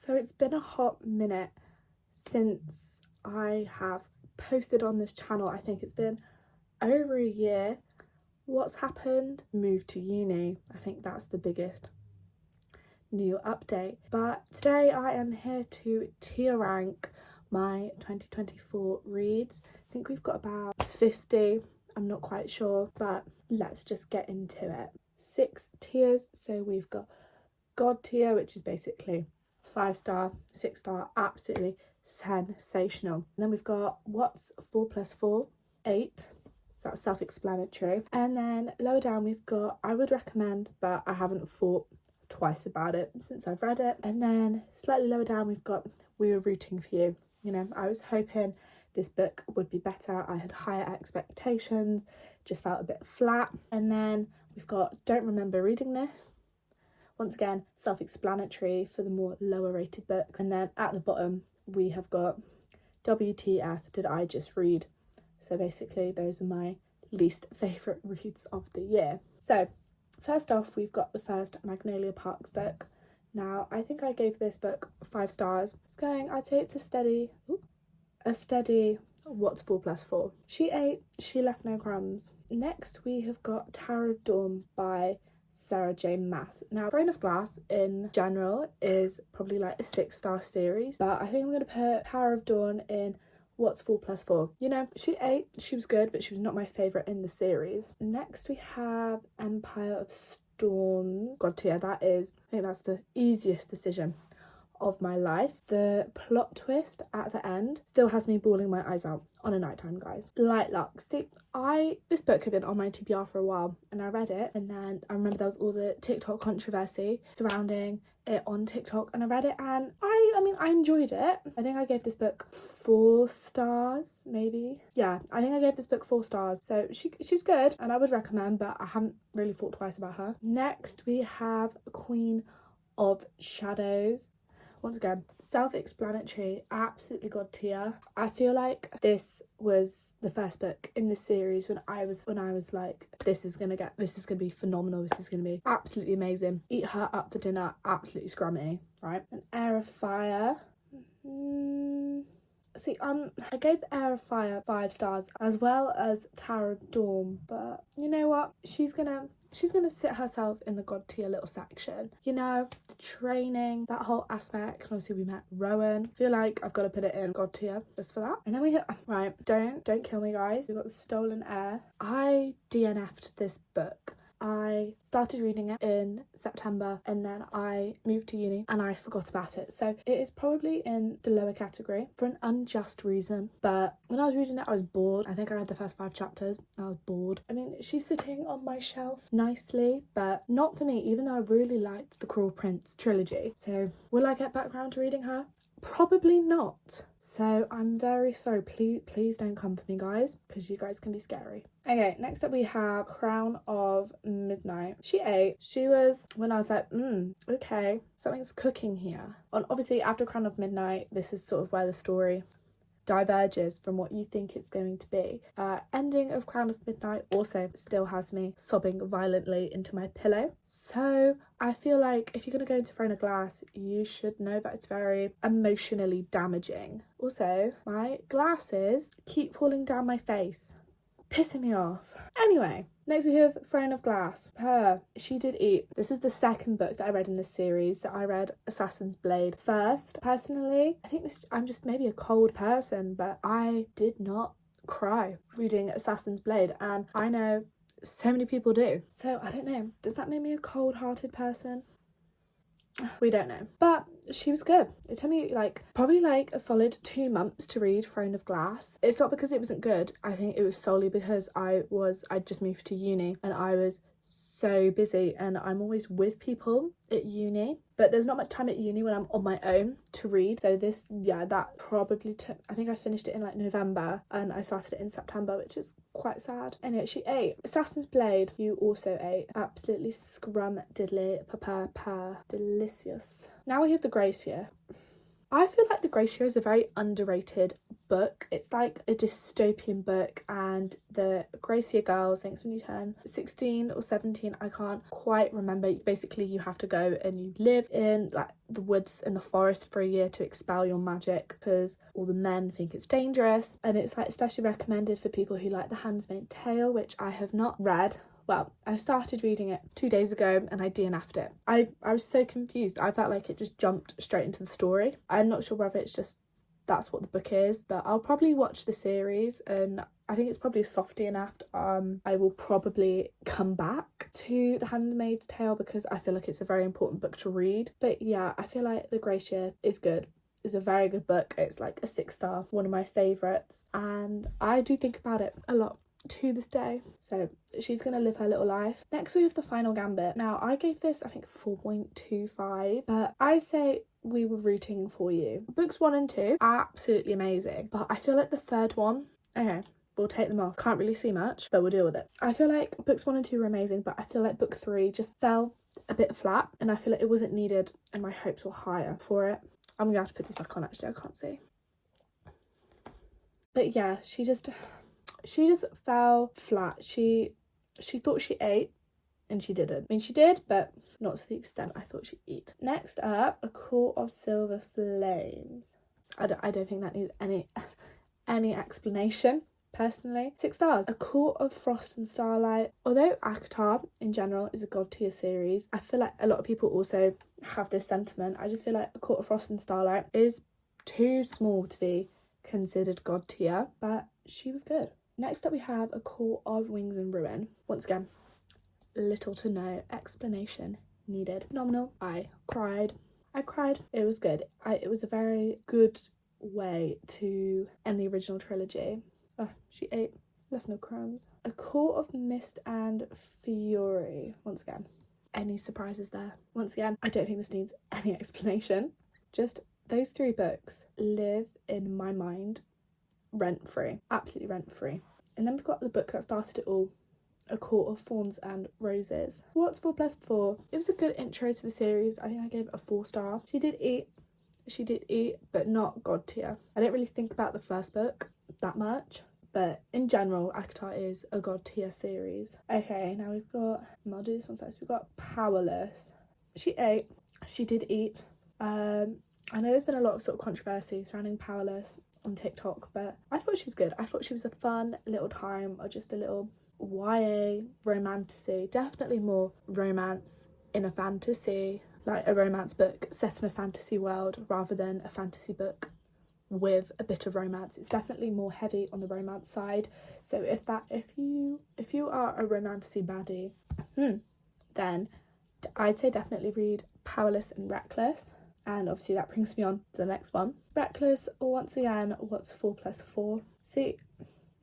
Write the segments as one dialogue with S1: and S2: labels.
S1: So it's been a hot minute since I have posted on this channel. I think it's been over a year. What's happened? Moved to uni. I think that's the biggest new update. But today I am here to tier rank my 2024 reads. I think we've got about 50. I'm not quite sure, but let's just get into it. 6 tiers. So we've got God tier, which is basically 5-star, 6-star, absolutely sensational. And then we've got what's 4 plus 4, 8. So that's self-explanatory. And then lower down we've got I would recommend, but I haven't thought twice about it since I've read it. And then slightly lower down we've got We Were Rooting for You. You know, I was hoping this book would be better. I had higher expectations, just felt a bit flat. And then we've got Don't Remember Reading This. Once again, self-explanatory for the more lower rated books. And then at the bottom, we have got WTF Did I Just Read? So basically, those are my least favourite reads of the year. So first off, we've got the first Magnolia Parks book. Now, I think I gave this book 5 stars. I'd say it's a steady, what's 4 plus 4? She ate, she left no crumbs. Next, we have got Tower of Dawn by Sarah J Maas. Now, Throne of Glass in general is probably like a 6-star series, but I think I'm going to put Tower of Dawn in what's 4 plus 4. You know, she ate, she was good, but she was not my favourite in the series. Next, we have Empire of Storms. God tier, I think that's the easiest decision of my life. The plot twist at the end still has me bawling my eyes out on a nighttime, guys. Light Luck. See, this book had been on my TBR for a while, and I read it, and then I remember there was all the TikTok controversy surrounding it on TikTok, and I read it, and I enjoyed it. I think I gave this book 4 stars, maybe. Yeah, I think I gave this book 4 stars. So she was good, and I would recommend, but I haven't really thought twice about her. Next, we have Queen of Shadows. Once again, self-explanatory, absolutely God tier. I feel like this was the first book in this series when I was like, this is gonna be phenomenal. This is gonna be absolutely amazing. Eat her up for dinner, absolutely scrummy, right? An Heir of Fire. See, I gave Heir of Fire 5 stars as well as Tower of Dawn, but you know what? She's gonna sit herself in the God tier little section. You know, the training, that whole aspect. And obviously we met Rowan. I feel like I've got to put it in God tier just for that. And then we hit, right, don't kill me, guys. We've got The Stolen Heir. I DNF'd this book. I started reading it in September and then I moved to uni and I forgot about it. So it is probably in the lower category for an unjust reason. But when I was reading it, I was bored. I think I read the first 5 chapters. I was bored. I mean, she's sitting on my shelf nicely, but not for me, even though I really liked the Cruel Prince trilogy. So will I get back around to reading her? Probably not. So I'm very sorry. Please don't come for me, guys, because you guys can be scary. Okay, next up we have Crown of Midnight. She ate. She was, when I was like, okay, something's cooking here. And obviously after Crown of Midnight, this is sort of where the story diverges from what you think it's going to be. Ending of Crown of Midnight also still has me sobbing violently into my pillow. So I feel like if you're going to go into Throne of Glass, you should know that it's very emotionally damaging. Also, my glasses keep falling down my face, pissing me off. Anyway, next we have Throne of Glass. She Did Eat. This was the second book that I read in this series. So I read Assassin's Blade first. Personally, I think I'm just maybe a cold person, but I did not cry reading Assassin's Blade, and I know so many people do. So I don't know, does that make me a cold-hearted person? We don't know, but she was good. It took me probably a solid 2 months to read Throne of Glass. It's not because it wasn't good. I think it was solely because I just moved to uni and I was so busy, and I'm always with people at uni, but there's not much time at uni when I'm on my own to read. So that probably took, I think I finished it in November and I started it in September, which is quite sad. Anyway, she ate. Assassin's Blade, you also ate. Absolutely scrum diddly, delicious. Now we have the Grace Year. I feel like The Gracia is a very underrated book. It's like a dystopian book, and the Gracia girls, I think it's when you turn 16 or 17, I can't quite remember. It's basically you have to go and you live in like the woods and the forest for a year to expel your magic because all the men think it's dangerous. And it's like especially recommended for people who like The Handmaid's Tale, which I have not read. Well, I started reading it 2 days ago and I DNF'd it. I was so confused. I felt like it just jumped straight into the story. I'm not sure whether it's just that's what the book is, but I'll probably watch the series, and I think it's probably a soft DNF. I will probably come back to The Handmaid's Tale because I feel like it's a very important book to read. But yeah, I feel like The Gracia is good. It's a very good book. It's like a 6-star, one of my favourites, and I do think about it a lot to this day. So she's gonna live her little life. Next we have The Final Gambit. Now I gave this I think 4.25, but I say we were rooting for you. Books 1 and 2 absolutely amazing, but I feel like the third one, okay, we'll take them off. Can't really see much, but we'll deal with it. I feel like books 1 and 2 were amazing, but I feel like book 3 just fell a bit flat, and I feel like it wasn't needed and my hopes were higher for it. I'm gonna have to put this back on, actually, I can't see. But yeah, she just fell flat. She thought she ate and she didn't. I mean, she did, but not to the extent I thought she'd eat. Next up, A Court of Silver Flames. I don't think that needs any explanation, personally. 6 stars. A Court of Frost and Starlight. Although ACOTAR in general is a god tier series, I feel like a lot of people also have this sentiment. I just feel like A Court of Frost and Starlight is too small to be considered god tier, but she was good. Next up we have A Court of Wings and Ruin. Once again, little to no explanation needed. Phenomenal. I cried. It was good. It was a very good way to end the original trilogy. Oh, she ate, left no crumbs. A Court of Mist and Fury. Once again, any surprises there? Once again, I don't think this needs any explanation. Just those 3 books live in my mind rent-free, absolutely rent-free. And then we've got the book that started it all, A Court of Thorns and Roses. What's 4+4? It was a good intro to the series. I think I gave it a 4 star. She did eat, but not god tier. I don't really think about the first book that much, but in general, ACOTAR is a god tier series. Okay, now I'll do this one first. We've got Powerless. She ate, she did eat. I know there's been a lot of sort of controversy surrounding Powerless on TikTok, but I thought she was good. I thought she was a fun little time, or just a little YA romantasy. Definitely more romance in a fantasy, like a romance book set in a fantasy world rather than a fantasy book with a bit of romance. It's definitely more heavy on the romance side. So if you are a romantasy baddie, then I'd say definitely read Powerless and Reckless. And obviously that brings me on to the next one. Reckless, once again, what's 4+4? See,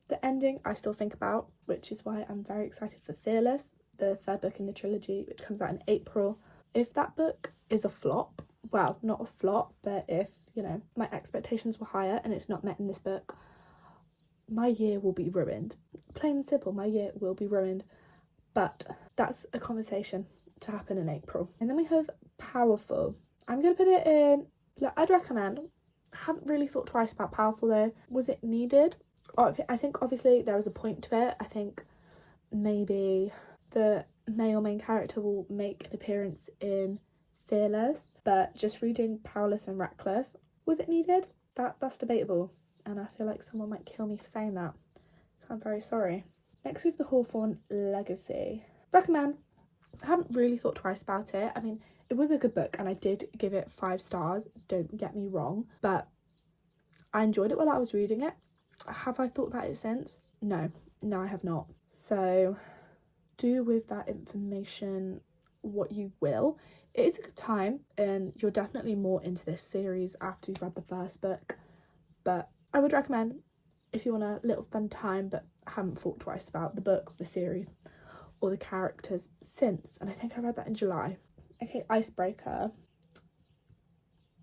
S1: the ending I still think about, which is why I'm very excited for Fearless, the 3rd book in the trilogy, which comes out in April. If that book is a flop, well, not a flop, but if, my expectations were higher and it's not met in this book, my year will be ruined. Plain and simple, my year will be ruined. But that's a conversation to happen in April. And then we have Powerful. I'm going to put it in, I'd recommend. I haven't really thought twice about Powerful though. Was it needed? I think obviously there was a point to it. I think maybe the male main character will make an appearance in Fearless, but just reading Powerless and Reckless, was it needed? That's debatable, and I feel like someone might kill me for saying that, so I'm very sorry. Next we have The Hawthorne Legacy. Recommend. I haven't really thought twice about it. I mean, it was a good book and I did give it 5 stars, don't get me wrong, but I enjoyed it while I was reading it. Have I thought about it since? No, I have not. So do with that information what you will. It is a good time and you're definitely more into this series after you've read the first book, but I would recommend if you want a little fun time but haven't thought twice about the book, the series, or the characters since. And I think I read that in July. Okay, Icebreaker.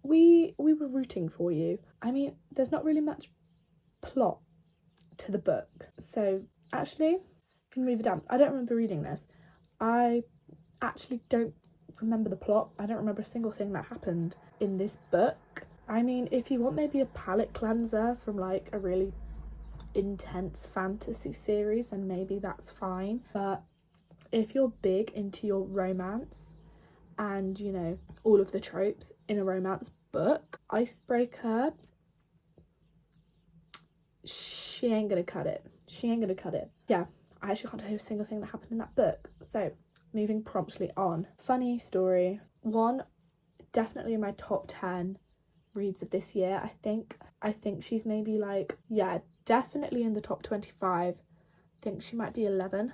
S1: We were rooting for you. I mean, there's not really much plot to the book. So actually, you can move it down. I don't remember reading this. I actually don't remember the plot. I don't remember a single thing that happened in this book. I mean, if you want maybe a palate cleanser from like a really intense fantasy series, then maybe that's fine. But if you're big into your romance and, you know, all of the tropes in a romance book, Icebreaker, she ain't gonna cut it. She ain't gonna cut it. Yeah, I actually can't tell you a single thing that happened in that book. So, moving promptly on. Funny story. One, definitely in my top 10 reads of this year, I think she's maybe like, yeah, definitely in the top 25. I think she might be 11.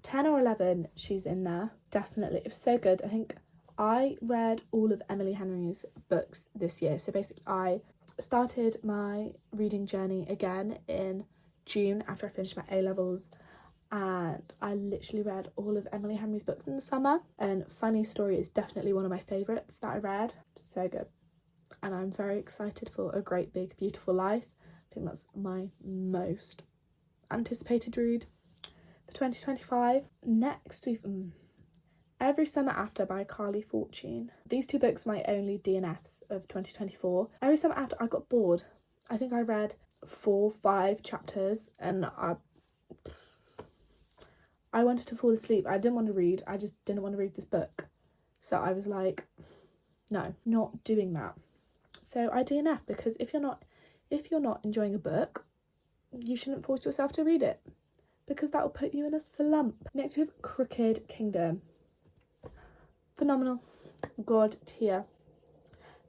S1: 10 or 11, she's in there. Definitely. It was so good. I think I read all of Emily Henry's books this year. So basically, I started my reading journey again in June after I finished my A-levels, and I literally read all of Emily Henry's books in the summer. And Funny Story is definitely one of my favourites that I read. So good. And I'm very excited for A Great Big Beautiful Life. I think that's my most anticipated read for 2025. Next, we've Every Summer After by Carly Fortune. These two books are my only DNFs of 2024. Every Summer After, I got bored. I think I read 4-5 chapters and I wanted to fall asleep. I didn't want to read. I just didn't want to read this book. So I was like, no, not doing that. So I DNF, because if you're not enjoying a book, you shouldn't force yourself to read it, because that will put you in a slump. Next we have Crooked Kingdom. Phenomenal. God tier.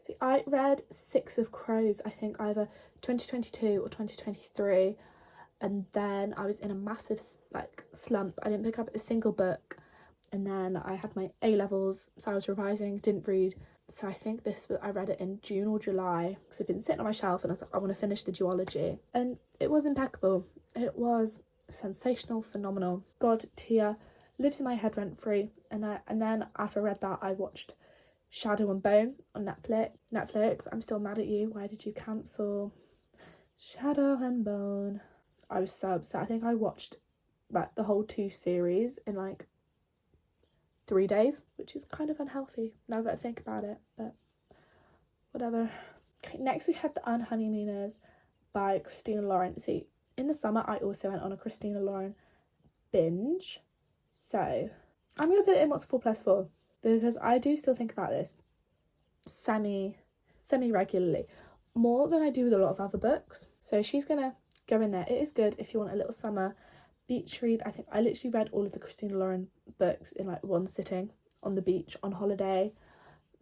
S1: See, I read Six of Crows, I think either 2022 or 2023, and then I was in a massive like slump. I didn't pick up a single book, and then I had my A-levels, so I was revising, didn't read. So I think I read it in June or July, because it's been sitting on my shelf and I was like, I want to finish the duology. And it was impeccable. It was sensational, phenomenal. God tier. Lives in my head rent free. And then after I read that, I watched Shadow and Bone on Netflix. I'm still mad at you. Why did you cancel Shadow and Bone? I was so upset. I think I watched like the whole 2 series in like 3 days, which is kind of unhealthy now that I think about it, but whatever. Okay, next we have The Unhoneymooners by Christina Lauren. See, in the summer I also went on a Christina Lauren binge, so I'm gonna put it in what's 4+4, because I do still think about this semi regularly, more than I do with a lot of other books. So she's gonna go in there. It is good if you want a little summer beach read. I think I literally read all of the Christina Lauren books in like one sitting on the beach on holiday.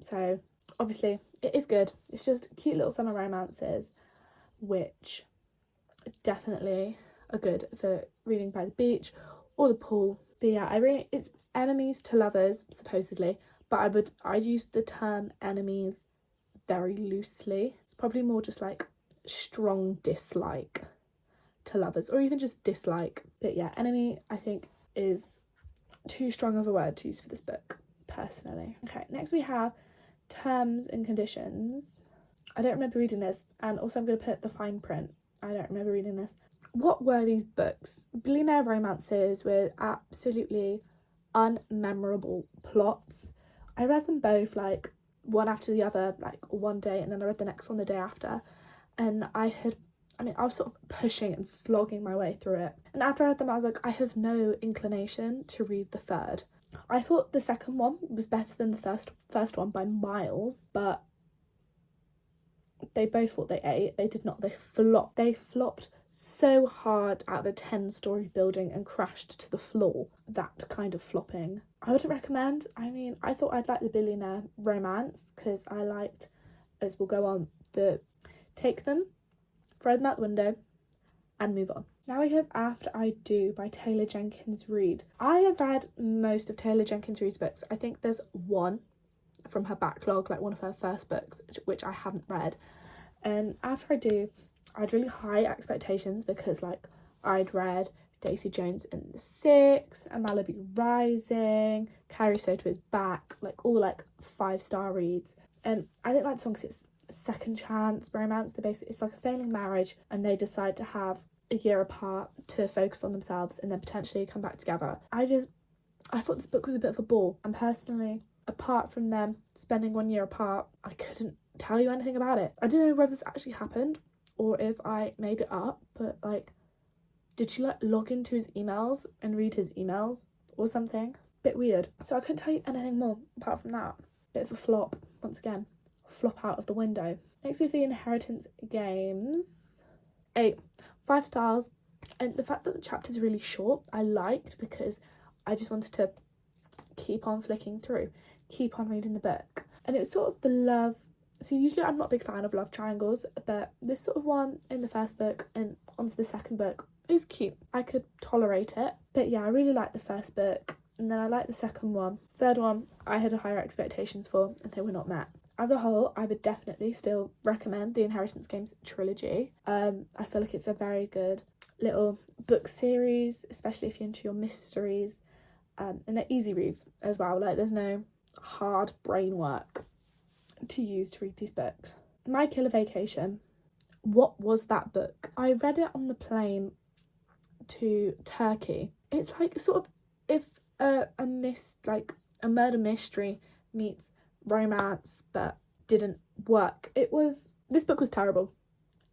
S1: So obviously it is good. It's just cute little summer romances, which definitely are good for reading by the beach or the pool. But yeah, it's enemies to lovers supposedly, but I'd use the term enemies very loosely. It's probably more just like strong dislike to lovers, or even just dislike. But yeah, enemy I think is too strong of a word to use for this book, personally. Okay, next we have Terms and Conditions. I don't remember reading this, and also I'm going to put the fine print. I don't remember reading this. What were these books? Billionaire romances with absolutely unmemorable plots. I read them both like one after the other, like one day, and then I read the next one the day after, and I was sort of pushing and slogging my way through it. And after I read them, I was like, I have no inclination to read the third. I thought the second one was better than the first one by miles, but they both thought they ate. They did not. They flopped. They flopped so hard out of a 10-story building and crashed to the floor. That kind of flopping I wouldn't recommend. I mean, I thought I'd like the billionaire romance, because I liked, as we'll go on, the take them, throw them out the window, and move on. Now we have After I Do by Taylor Jenkins Reid. I have read most of Taylor Jenkins Reid's books. I think there's one from her backlog, like one of her first books, which I haven't read. And After I Do, I had really high expectations, because like I'd read Daisy Jones and the Six, and Malibu Rising, Carrie Soto Is Back, like all like 5-star reads. And I didn't like the song because it's second chance romance. It's like a failing marriage, and they decide to have a year apart to focus on themselves and then potentially come back together. I thought this book was a bit of a bore, and personally apart from them spending 1 year apart, I couldn't tell you anything about it. I don't know whether this actually happened or if I made it up, but like, did she like log into his emails and read his emails or something? Bit weird. So I couldn't tell you anything more apart from that. Bit of a flop, once again. Flop out of the window. Next we have the Inheritance Games. 8. 5 stars. And the fact that the chapter's really short, I liked, because I just wanted to keep on flicking through, keep on reading the book. And it was sort of the love. So usually I'm not a big fan of love triangles, but this sort of one in the first book and onto the second book, it was cute. I could tolerate it. But yeah, I really liked the first book, and then I liked the second one. Third one, I had higher expectations for, and they were not met. As a whole, I would definitely still recommend the Inheritance Games trilogy. I feel like it's a very good little book series, especially if you're into your mysteries. And they're easy reads as well. Like, there's no hard brain work to use to read these books. My Killer Vacation. What was that book? I read it on the plane to Turkey. It's like sort of if a murder mystery meets romance but didn't work. This book was terrible,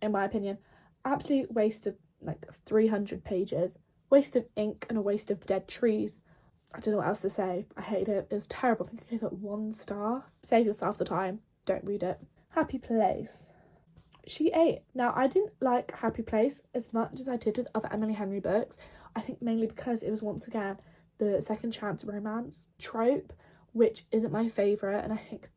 S1: in my opinion. Absolute waste of like 300 pages, waste of ink and a waste of dead trees. I don't know what else to say. I hated it. It was terrible. I think I gave it 1 star. Save yourself the time. Don't read it. Happy Place. She 8. Now, I didn't like Happy Place as much as I did with other Emily Henry books. I think mainly because it was, once again, the second chance romance trope, which isn't my favourite, and I think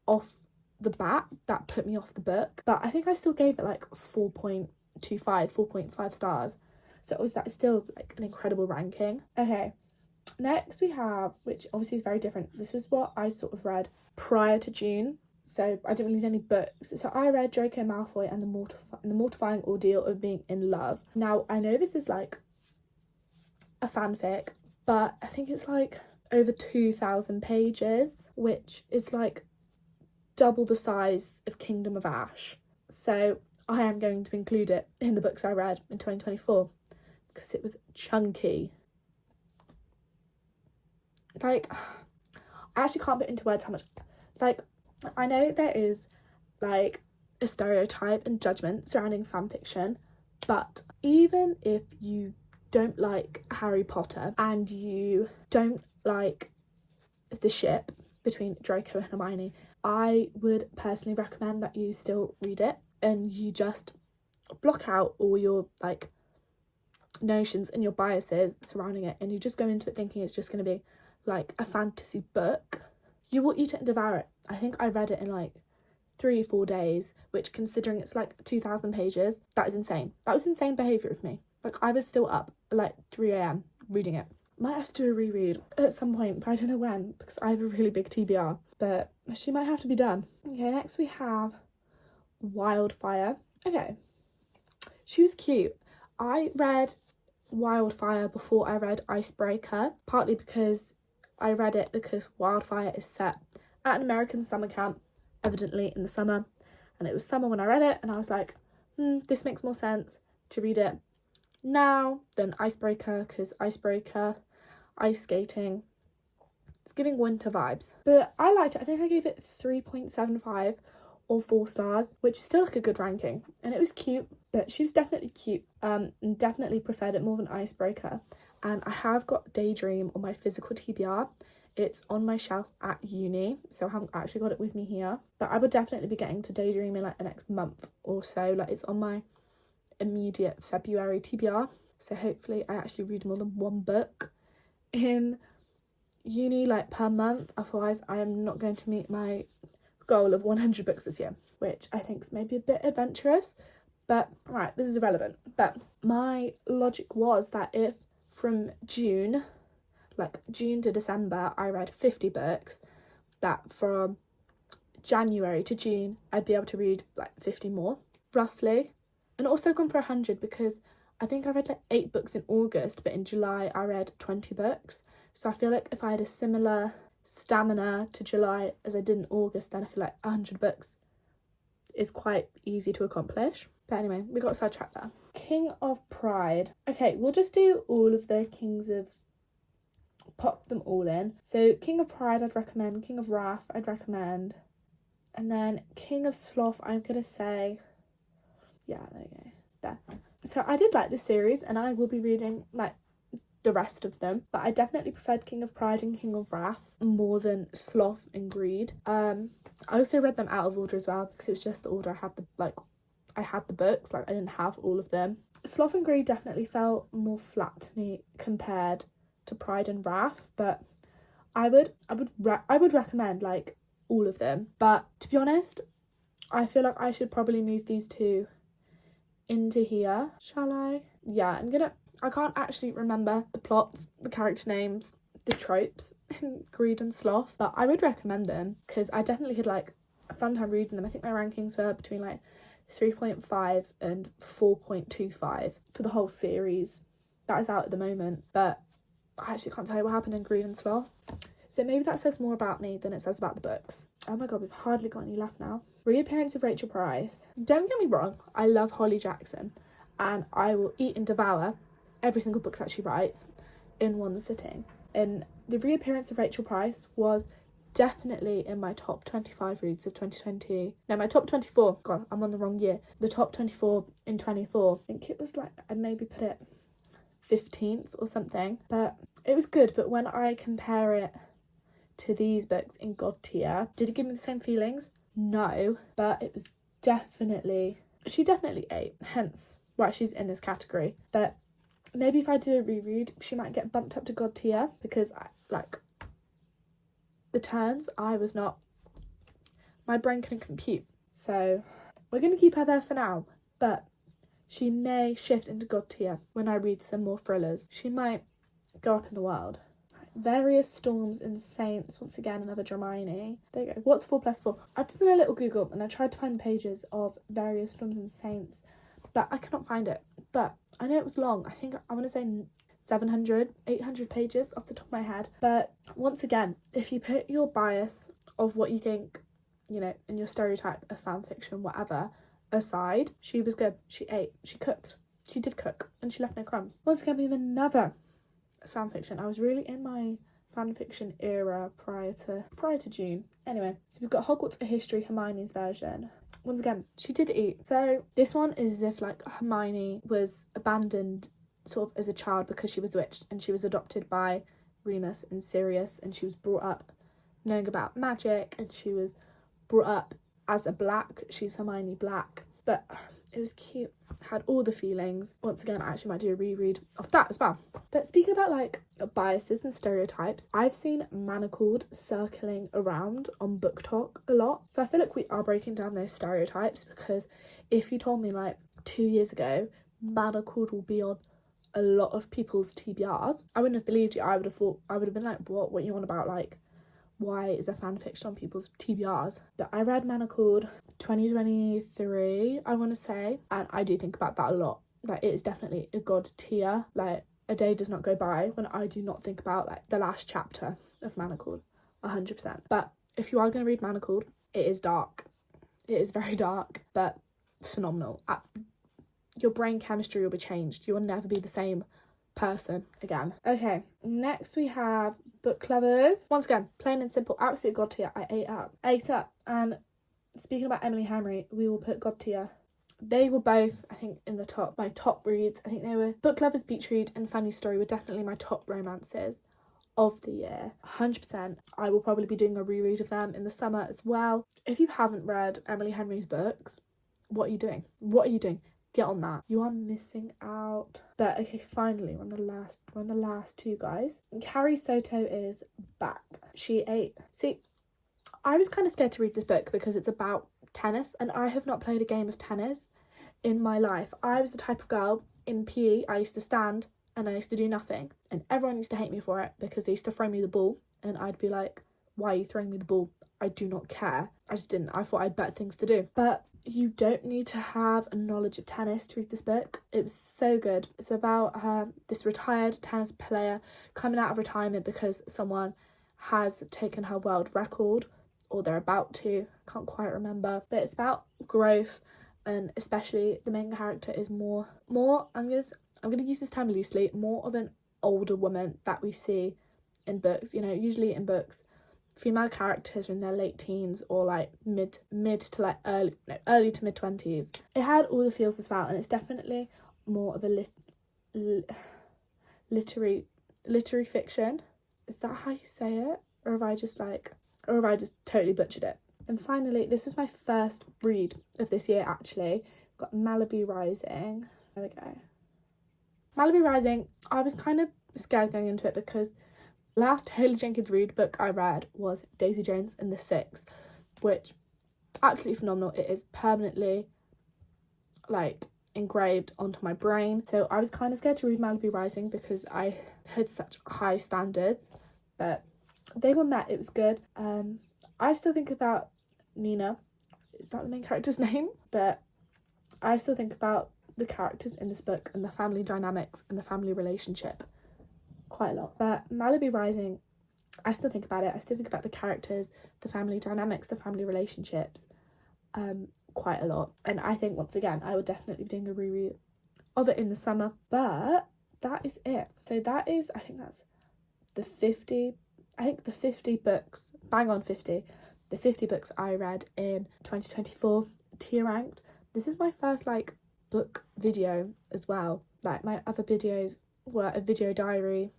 S1: off the bat that put me off the book. But I think I still gave it like 4.5 stars. So that's still like an incredible ranking. Okay, next we have, which obviously is very different. This is what I sort of read prior to June. So I didn't read any books. So I read Draco Malfoy and the Mortifying Ordeal of Being in Love. Now, I know this is like a fanfic, but I think it's like over 2,000 pages, which is like double the size of Kingdom of Ash. So I am going to include it in the books I read in 2024 because it was chunky. Like, I actually can't put into words how much, like, I know there is like a stereotype and judgment surrounding fanfiction, but even if you don't like Harry Potter and you don't like the ship between Draco and Hermione, I would personally recommend that you still read it and you just block out all your like notions and your biases surrounding it, and you just go into it thinking it's just going to be like a fantasy book. You will eat it and devour it. I think I read it in like 3 or 4 days, which, considering it's like 2,000 pages, that is insane. That was insane behaviour of me. Like, I was still up at like 3 a.m. reading it. Might have to do a reread at some point, but I don't know when, because I have a really big TBR. But she might have to be done. Okay, next we have Wildfire. Okay, she was cute. I read Wildfire before I read Icebreaker, partly because I read it because Wildfire is set at an American summer camp, evidently in the summer, and it was summer when I read it, and I was like, this makes more sense to read it now than Icebreaker, because Icebreaker, ice skating, it's giving winter vibes. But I liked it. I think I gave it 3.75 or 4 stars, which is still like a good ranking, and it was cute, but she was definitely cute, and definitely preferred it more than Icebreaker. And I have got Daydream on my physical TBR. It's on my shelf at uni, so I haven't actually got it with me here, but I would definitely be getting to Daydream in like the next month or so. Like, it's on my immediate February TBR, so hopefully I actually read more than 1 book in uni, like per month. Otherwise I am not going to meet my goal of 100 books this year, which I think is maybe a bit adventurous, but right, this is irrelevant. But my logic was that if from June to December I read 50 books, that from January to June I'd be able to read like 50 more, roughly. And also gone for 100 because I think I read like 8 books in August, but in July I read 20 books. So I feel like if I had a similar stamina to July as I did in August, then I feel like 100 books is quite easy to accomplish. But anyway, we got sidetracked there. King of Pride. Okay, we'll just do all of the Kings of pop them all in. So King of Pride I'd recommend, King of Wrath I'd recommend, and then King of Sloth I'm gonna say, yeah, there you go, there. So I did like this series, and I will be reading like the rest of them, but I definitely preferred King of Pride and King of Wrath more than Sloth and Greed. I also read them out of order as well, because it was just the order I had the books, like I didn't have all of them. Sloth and Greed definitely felt more flat to me compared to Pride and Wrath, but I would recommend like all of them. But to be honest, I feel like I should probably move these two into here. Shall I? Yeah, I can't actually remember the plots, the character names, the tropes in Greed and Sloth, but I would recommend them because I definitely had like a fun time reading them. I think my rankings were between like 3.5 and 4.25 for the whole series that is out at the moment, but I actually can't tell you what happened in Greed and Sloth. So maybe that says more about me than it says about the books. Oh my god, we've hardly got any left now. Reappearance of Rachel Price. Don't get me wrong, I love Holly Jackson, and I will eat and devour every single book that she writes in one sitting. And the Reappearance of Rachel Price was definitely in my top 25 reads of 2020. No, my top 24. God, I'm on the wrong year. The top 24 in 24. I think it was like, I maybe put it 15th or something. But it was good. But when I compare it to these books in God tier, did it give me the same feelings? No. But it was definitely... She definitely ate. Hence why she's in this category. But maybe if I do a reread, she might get bumped up to God tier, because the turns, my brain couldn't compute. So we're going to keep her there for now, but she may shift into God tier when I read some more thrillers. She might go up in the world. Various Storms and Saints, once again another Dramini. There you go. What's 4+4? I've just done a little Google and I tried to find the pages of Various Storms and Saints, but I cannot find it. But I know it was long. I want to say 700, 800 pages off the top of my head. But once again, if you put your bias of what you think, you know, and your stereotype of fan fiction, whatever, aside, she was good. She ate. She cooked. She did cook, and she left no crumbs. Once again, we have another fan fiction. I was really in my fan fiction era prior to June. Anyway, so we've got Hogwarts: A History, Hermione's version. Once again, she did eat. So this one is as if like Hermione was abandoned sort of as a child because she was witched, and she was adopted by Remus and Sirius, and she was brought up knowing about magic, and she was brought up as a Black. She's Hermione Black, but it was cute, had all the feelings. Once again, I actually might do a reread of that as well. But speaking about like biases and stereotypes, I've seen Manacled circling around on Book Talk a lot, so I feel like we are breaking down those stereotypes, because if you told me like 2 years ago Manacled will be on a lot of people's TBRs, I wouldn't have believed you. I would have been like, what you on about? Like, why is a fan fiction on people's TBRs? But I read Manacled 2023, I want to say, and I do think about that a lot. Like, it is definitely a God tier. Like, a day does not go by when I do not think about like the last chapter of Manacled, 100%. But if you are going to read Manacled, it is dark. It is very dark, but phenomenal. Your brain chemistry will be changed. You will never be the same person again. Okay, next we have Book Lovers. Once again, plain and simple, absolute God tier. I ate up. And speaking about Emily Henry, we will put God tier. They were both, I think, in the top, my top reads. I think they were Book Lovers, Beach Read and Fanny's Story were definitely my top romances of the year, 100%. I will probably be doing a reread of them in the summer as well. If you haven't read Emily Henry's books, what are you doing? Get on that. You are missing out. But okay, finally, we're on the last two, guys. Carrie Soto is back. She ate. See, I was kind of scared to read this book because it's about tennis, and I have not played a game of tennis in my life. I was the type of girl in PE, I used to stand and I used to do nothing, and everyone used to hate me for it because they used to throw me the ball, and I'd be like, why are you throwing me the ball? I do not care. I just didn't. I thought I had better things to do. But you don't need to have a knowledge of tennis to read this book. It was so good. It's about this retired tennis player coming out of retirement because someone has taken her world record, or they're about to. Can't quite remember. But it's about growth, and especially the main character is more I'm gonna use this term loosely, more of an older woman that we see in books. You know, usually in books, female characters are in their late teens or like mid to like early to mid 20s. It had all the feels as well, and it's definitely more of a literary fiction. Is that how you say it? Or have I just totally butchered it? And finally, this was my first read of this year actually. I've got Malibu Rising. There we go. Malibu Rising, I was kind of scared going into it because last Taylor Jenkins Reid book I read was Daisy Jones and the Six, which absolutely phenomenal. It is permanently like engraved onto my brain. So I was kind of scared to read Malibu Rising because I had such high standards, but they were met. It was good. I still think about Nina, is that the main character's name? But I still think about the characters in this book and the family dynamics and the family relationship quite a lot. But Malibu Rising, I still think about it. I still think about the characters, the family dynamics, the family relationships quite a lot. And I think, once again, I would definitely be doing a reread of it in the summer. But that is it. So that is, I think that's the 50 books, bang on 50, the 50 books I read in 2024, tier ranked. This is my first like book video as well. Like my other videos were a video diary,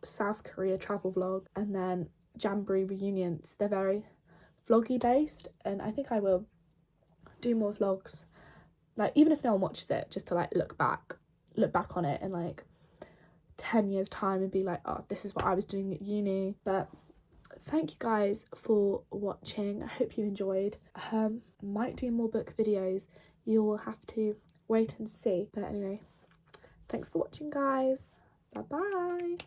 S1: South Korea travel vlog, and then Jamboree reunions. They're very vloggy based, and I think I will do more vlogs, like even if no one watches it, just to like look back on it in like 10 years time and be like, oh, this is what I was doing at uni. But thank you guys for watching. I hope you enjoyed. Might do more book videos. You will have to wait and see. But anyway, thanks for watching, guys. Bye bye.